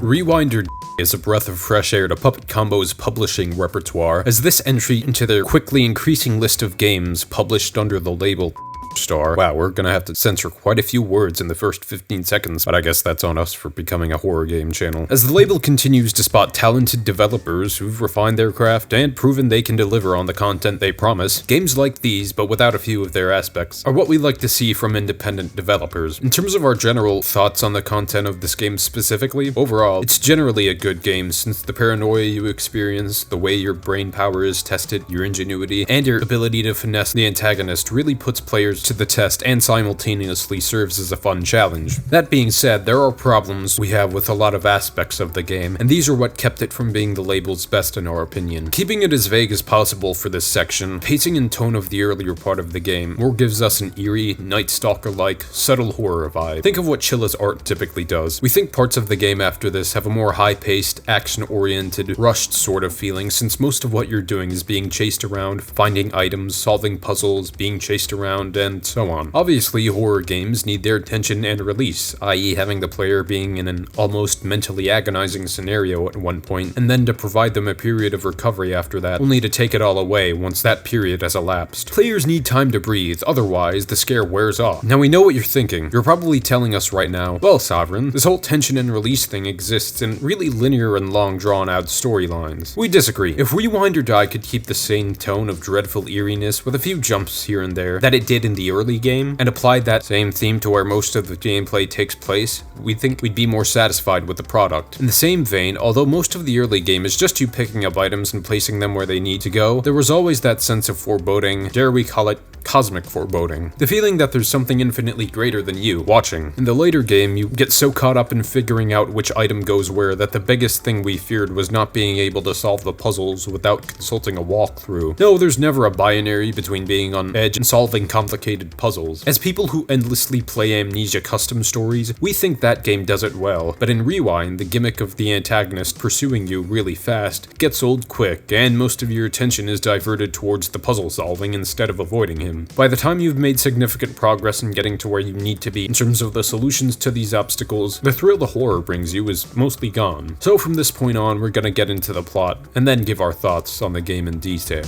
Rewinder is a breath of fresh air to Puppet Combo's publishing repertoire, as this entry into their quickly increasing list of games published under the label Star. Wow, we're gonna have to censor quite a few words in the first 15 seconds, but I guess that's on us for becoming a horror game channel. As the label continues to spot talented developers who've refined their craft and proven they can deliver on the content they promise, games like these, but without a few of their aspects, are what we like to see from independent developers. In terms of our general thoughts on the content of this game specifically, overall, it's generally a good game since the paranoia you experience, the way your brain power is tested, your ingenuity, and your ability to finesse the antagonist really puts players to the test and simultaneously serves as a fun challenge. That being said, there are problems we have with a lot of aspects of the game, and these are what kept it from being the label's best in our opinion. Keeping it as vague as possible for this section, pacing and tone of the earlier part of the game more gives us an eerie, Night Stalker-like, subtle horror vibe. Think of what Chilla's art typically does. We think parts of the game after this have a more high-paced, action-oriented, rushed sort of feeling since most of what you're doing is being chased around, finding items, solving puzzles, being chased around, and so on. Obviously, horror games need their tension and release, i.e. having the player being in an almost mentally agonizing scenario at one point, and then to provide them a period of recovery after that, only to take it all away once that period has elapsed. Players need time to breathe, otherwise the scare wears off. Now we know what you're thinking. You're probably telling us right now, well, Saavrin, this whole tension and release thing exists in really linear and long drawn-out storylines. We disagree. If Rewind or Die could keep the same tone of dreadful eeriness with a few jumps here and there that it did in the early game, and applied that same theme to where most of the gameplay takes place, we think we'd be more satisfied with the product. In the same vein, although most of the early game is just you picking up items and placing them where they need to go, there was always that sense of foreboding, dare we call it cosmic foreboding. The feeling that there's something infinitely greater than you watching. In the later game, you get so caught up in figuring out which item goes where that the biggest thing we feared was not being able to solve the puzzles without consulting a walkthrough. No, there's never a binary between being on edge and solving complicated puzzles. As people who endlessly play Amnesia custom stories, we think that game does it well, but in Rewind, the gimmick of the antagonist pursuing you really fast gets old quick, and most of your attention is diverted towards the puzzle solving instead of avoiding him. By the time you've made significant progress in getting to where you need to be in terms of the solutions to these obstacles, the thrill the horror brings you is mostly gone. So from this point on, we're gonna get into the plot, and then give our thoughts on the game in detail.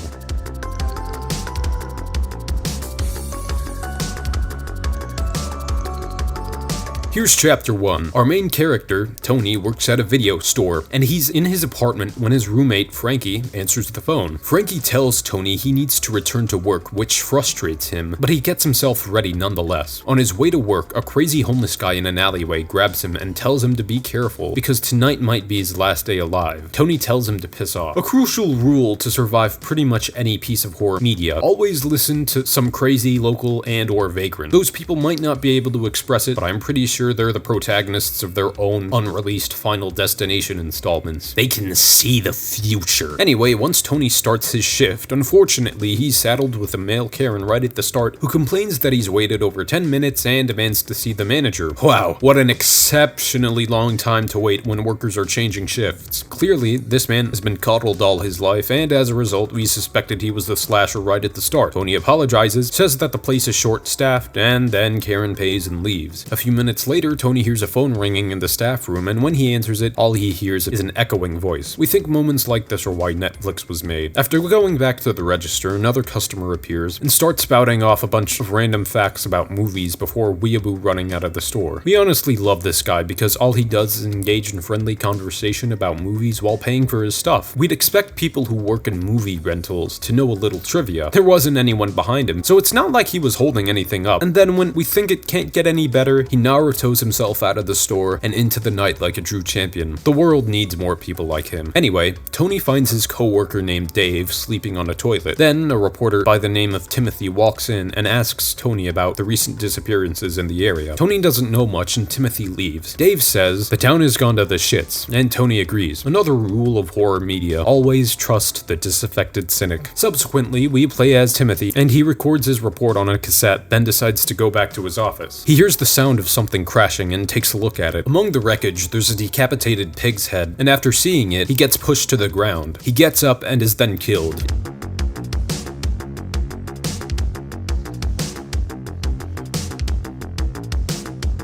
Here's Chapter 1. Our main character, Tony, works at a video store, and he's in his apartment when his roommate, Frankie, answers the phone. Frankie tells Tony he needs to return to work, which frustrates him, but he gets himself ready nonetheless. On his way to work, a crazy homeless guy in an alleyway grabs him and tells him to be careful, because tonight might be his last day alive. Tony tells him to piss off. A crucial rule to survive pretty much any piece of horror media: always listen to some crazy local and or vagrant. Those people might not be able to express it, but I'm pretty sure they're the protagonists of their own unreleased Final Destination installments. They can see the future. Anyway, once Tony starts his shift, unfortunately, he's saddled with a male Karen right at the start who complains that he's waited over 10 minutes and demands to see the manager. Wow, what an exceptionally long time to wait when workers are changing shifts. Clearly, this man has been coddled all his life, and as a result, we suspected he was the slasher right at the start. Tony apologizes, says that the place is short-staffed, and then Karen pays and leaves. A few minutes later, Tony hears a phone ringing in the staff room, and when he answers it, all he hears is an echoing voice. We think moments like this are why Netflix was made. After going back to the register, another customer appears and starts spouting off a bunch of random facts about movies before weeaboo running out of the store. We honestly love this guy because all he does is engage in friendly conversation about movies while paying for his stuff. We'd expect people who work in movie rentals to know a little trivia. There wasn't anyone behind him, so it's not like he was holding anything up. And then when we think it can't get any better, he Naruto's himself out of the store and into the night like a true champion. The world needs more people like him. Anyway, Tony finds his co-worker named Dave sleeping on a toilet. Then a reporter by the name of Timothy walks in and asks Tony about the recent disappearances in the area. Tony doesn't know much and Timothy leaves. Dave says the town has gone to the shits, and Tony agrees. Another rule of horror media: always trust the disaffected cynic. Subsequently, we play as Timothy, and he records his report on a cassette, then decides to go back to his office. He hears the sound of something crashing and takes a look at it. Among the wreckage, there's a decapitated pig's head, and after seeing it, he gets pushed to the ground. He gets up and is then killed.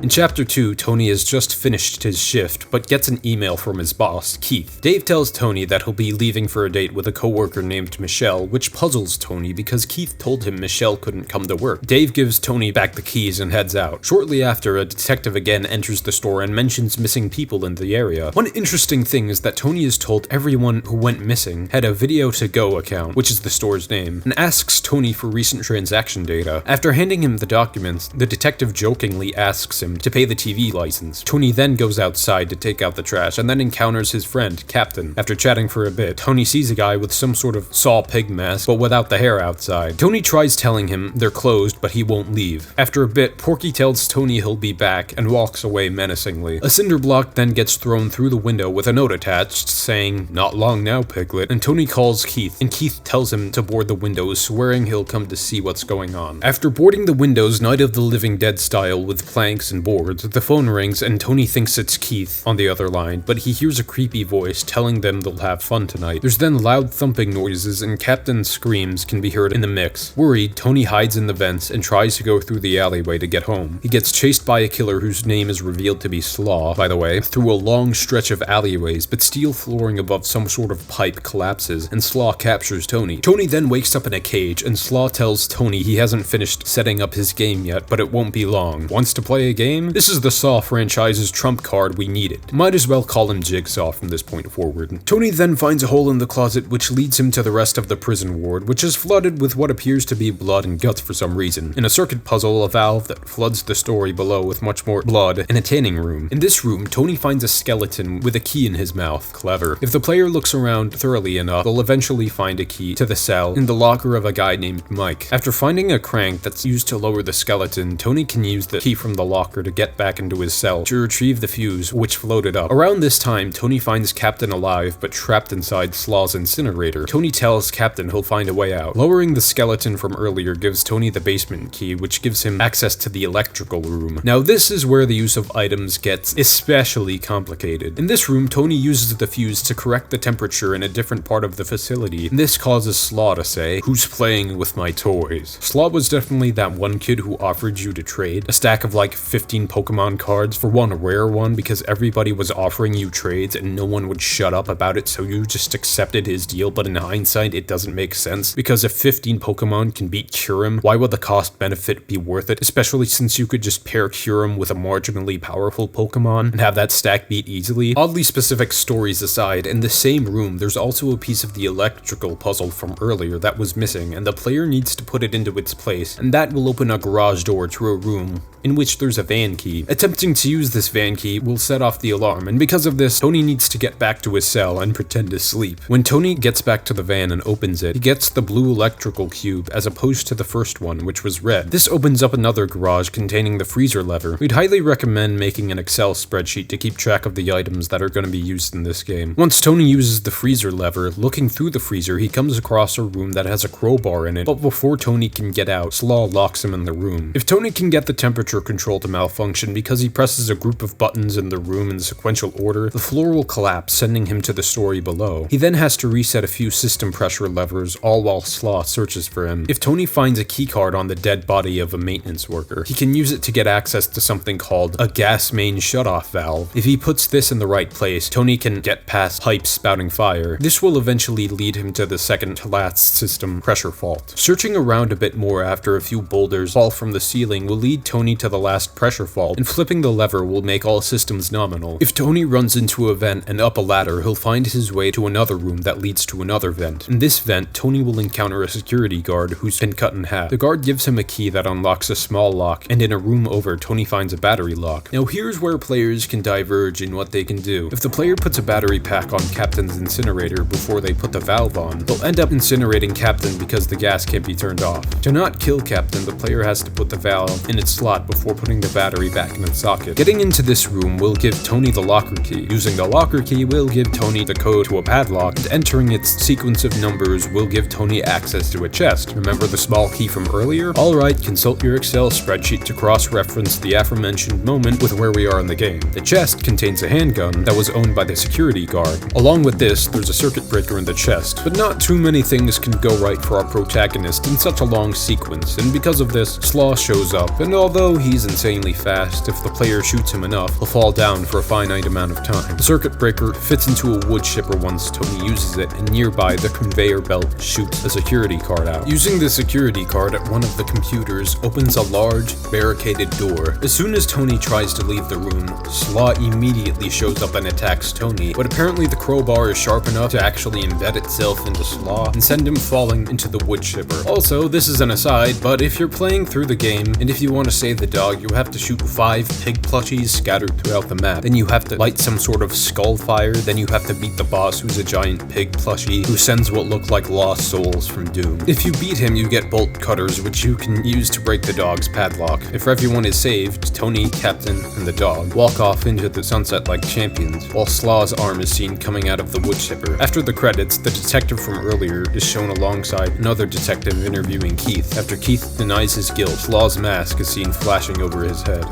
In Chapter 2, Tony has just finished his shift, but gets an email from his boss, Keith. Dave tells Tony that he'll be leaving for a date with a coworker named Michelle, which puzzles Tony because Keith told him Michelle couldn't come to work. Dave gives Tony back the keys and heads out. Shortly after, a detective again enters the store and mentions missing people in the area. One interesting thing is that Tony is told everyone who went missing had a Video To Go account, which is the store's name, and asks Tony for recent transaction data. After handing him the documents, the detective jokingly asks him to pay the TV license. Tony then goes outside to take out the trash and then encounters his friend, Captain. After chatting for a bit, Tony sees a guy with some sort of saw pig mask, but without the hair outside. Tony tries telling him they're closed, but he won't leave. After a bit, Porky tells Tony he'll be back and walks away menacingly. A cinder block then gets thrown through the window with a note attached saying, "Not long now, Piglet," and Tony calls Keith, and Keith tells him to board the windows, swearing he'll come to see what's going on. After boarding the windows Night of the Living Dead style with planks and boards, the phone rings and Tony thinks it's Keith on the other line, but he hears a creepy voice telling them they'll have fun tonight. There's then loud thumping noises and Captain's screams can be heard in the mix. Worried, Tony hides in the vents and tries to go through the alleyway to get home. He gets chased by a killer whose name is revealed to be Slaw, by the way, through a long stretch of alleyways, but steel flooring above some sort of pipe collapses and Slaw captures Tony. Tony then wakes up in a cage and Slaw tells Tony he hasn't finished setting up his game yet, but it won't be long. Wants to play a game? This is the Saw franchise's trump card we needed. Might as well call him Jigsaw from this point forward. Tony then finds a hole in the closet which leads him to the rest of the prison ward, which is flooded with what appears to be blood and guts for some reason. In a circuit puzzle, a valve that floods the story below with much more blood, and a tanning room. In this room, Tony finds a skeleton with a key in his mouth. Clever. If the player looks around thoroughly enough, they'll eventually find a key to the cell in the locker of a guy named Mike. After finding a crank that's used to lower the skeleton, Tony can use the key from the locker to get back into his cell to retrieve the fuse, which floated up. Around this time, Tony finds Captain alive, but trapped inside Slaw's incinerator. Tony tells Captain he'll find a way out. Lowering the skeleton from earlier gives Tony the basement key, which gives him access to the electrical room. Now this is where the use of items gets especially complicated. In this room, Tony uses the fuse to correct the temperature in a different part of the facility, and this causes Slaw to say, "Who's playing with my toys?" Slaw was definitely that one kid who offered you to trade a stack of like 15 Pokemon cards for one rare one because everybody was offering you trades and no one would shut up about it, so you just accepted his deal, but in hindsight it doesn't make sense, because if 15 Pokemon can beat Kyurem, why would the cost benefit be worth it, especially since you could just pair Kyurem with a marginally powerful Pokemon and have that stack beat easily? Oddly specific stories aside, in the same room there's also a piece of the electrical puzzle from earlier that was missing, and the player needs to put it into its place, and that will open a garage door to a room in which there's a van key. Attempting to use this van key will set off the alarm, and because of this, Tony needs to get back to his cell and pretend to sleep. When Tony gets back to the van and opens it, he gets the blue electrical cube as opposed to the first one, which was red. This opens up another garage containing the freezer lever. We'd highly recommend making an Excel spreadsheet to keep track of the items that are going to be used in this game. Once Tony uses the freezer lever, looking through the freezer, he comes across a room that has a crowbar in it, but before Tony can get out, Slaw locks him in the room. If Tony can get the temperature control to malfunction because he presses a group of buttons in the room in sequential order, the floor will collapse, sending him to the story below. He then has to reset a few system pressure levers, all while Slaw searches for him. If Tony finds a keycard on the dead body of a maintenance worker, he can use it to get access to something called a gas main shutoff valve. If he puts this in the right place, Tony can get past pipes spouting fire. This will eventually lead him to the second to last system pressure fault. Searching around a bit more after a few boulders fall from the ceiling will lead Tony to the last pressure fault, and flipping the lever will make all systems nominal. If Tony runs into a vent and up a ladder, he'll find his way to another room that leads to another vent. In this vent, Tony will encounter a security guard who's been cut in half. The guard gives him a key that unlocks a small lock, and in a room over, Tony finds a battery lock. Now here's where players can diverge in what they can do. If the player puts a battery pack on Captain's incinerator before they put the valve on, they'll end up incinerating Captain because the gas can't be turned off. To not kill Captain, the player has to put the valve in its slot before putting the battery back in its socket. Getting into this room will give Tony the locker key. Using the locker key will give Tony the code to a padlock, and entering its sequence of numbers will give Tony access to a chest. Remember the small key from earlier? Alright, consult your Excel spreadsheet to cross-reference the aforementioned moment with where we are in the game. The chest contains a handgun that was owned by the security guard. Along with this, there's a circuit breaker in the chest, but not too many things can go right for our protagonist in such a long sequence, and because of this, Slaw shows up, and although he's insanely insanely fast. If the player shoots him enough, he'll fall down for a finite amount of time. The circuit breaker fits into a wood chipper once Tony uses it, and nearby the conveyor belt shoots a security card out. Using the security card at one of the computers opens a large, barricaded door. As soon as Tony tries to leave the room, Slaw immediately shows up and attacks Tony, but apparently the crowbar is sharp enough to actually embed itself into Slaw and send him falling into the wood chipper. Also, this is an aside, but if you're playing through the game, and if you want to save the dog, you have to shoot 5 pig plushies scattered throughout the map. Then you have to light some sort of skull fire, then you have to beat the boss, who's a giant pig plushie, who sends what look like lost souls from Doom. If you beat him, you get bolt cutters, which you can use to break the dog's padlock. If everyone is saved, Tony, Captain, and the dog walk off into the sunset like champions, while Slaw's arm is seen coming out of the wood chipper. After the credits, the detective from earlier is shown alongside another detective interviewing Keith. After Keith denies his guilt, Slaw's mask is seen flashing over his head.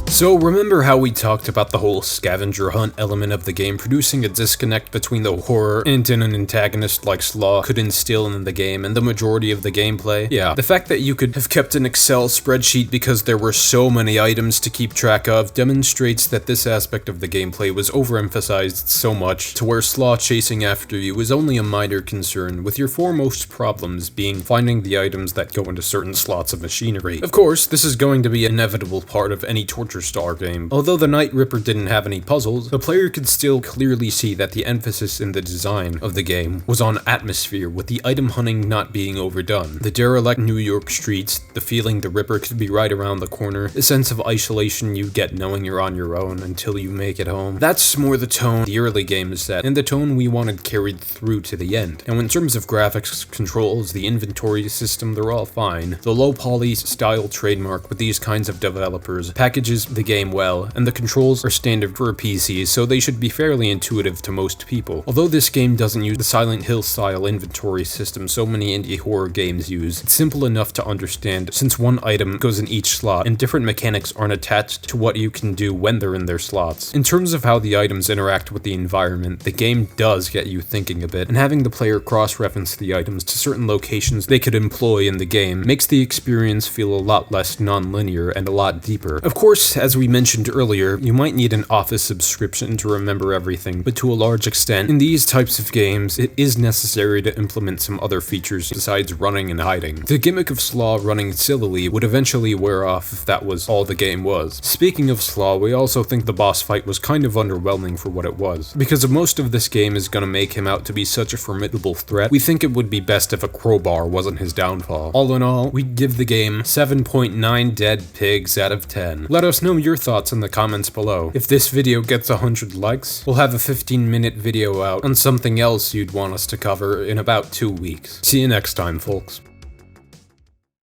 So remember how we talked about the whole scavenger hunt element of the game producing a disconnect between the horror and an antagonist like Slaw could instill in the game and the majority of the gameplay? Yeah, the fact that you could have kept an Excel spreadsheet because there were so many items to keep track of demonstrates that this aspect of the gameplay was overemphasized so much to where Slaw chasing after you is only a minor concern, with your foremost problems being finding the items that go into certain slots of machinery. Of course, this is going to be an inevitable part of any torture Star game. Although the Night Ripper didn't have any puzzles, the player could still clearly see that the emphasis in the design of the game was on atmosphere, with the item hunting not being overdone. The derelict New York streets, the feeling the Ripper could be right around the corner, the sense of isolation you get knowing you're on your own until you make it home. That's more the tone the early game set, and the tone we wanted carried through to the end. Now in terms of graphics, controls, the inventory system, they're all fine. The low poly style trademark with these kinds of developers packages the game well, and the controls are standard for a PC, so they should be fairly intuitive to most people. Although this game doesn't use the Silent Hill style inventory system so many indie horror games use, it's simple enough to understand since one item goes in each slot and different mechanics aren't attached to what you can do when they're in their slots. In terms of how the items interact with the environment, the game does get you thinking a bit, and having the player cross-reference the items to certain locations they could employ in the game makes the experience feel a lot less non-linear and a lot deeper. Of course, as we mentioned earlier, you might need an Office subscription to remember everything, but to a large extent, in these types of games, it is necessary to implement some other features besides running and hiding. The gimmick of Slaw running sillily would eventually wear off if that was all the game was. Speaking of Slaw, we also think the boss fight was kind of underwhelming for what it was. Because most of this game is gonna make him out to be such a formidable threat, we think it would be best if a crowbar wasn't his downfall. All in all, we'd give the game 7.9 dead pigs out of 10. Let us know your thoughts in the comments below. If this video gets 100 likes, we'll have a 15-minute video out on something else you'd want us to cover in about 2 weeks. See you next time, folks.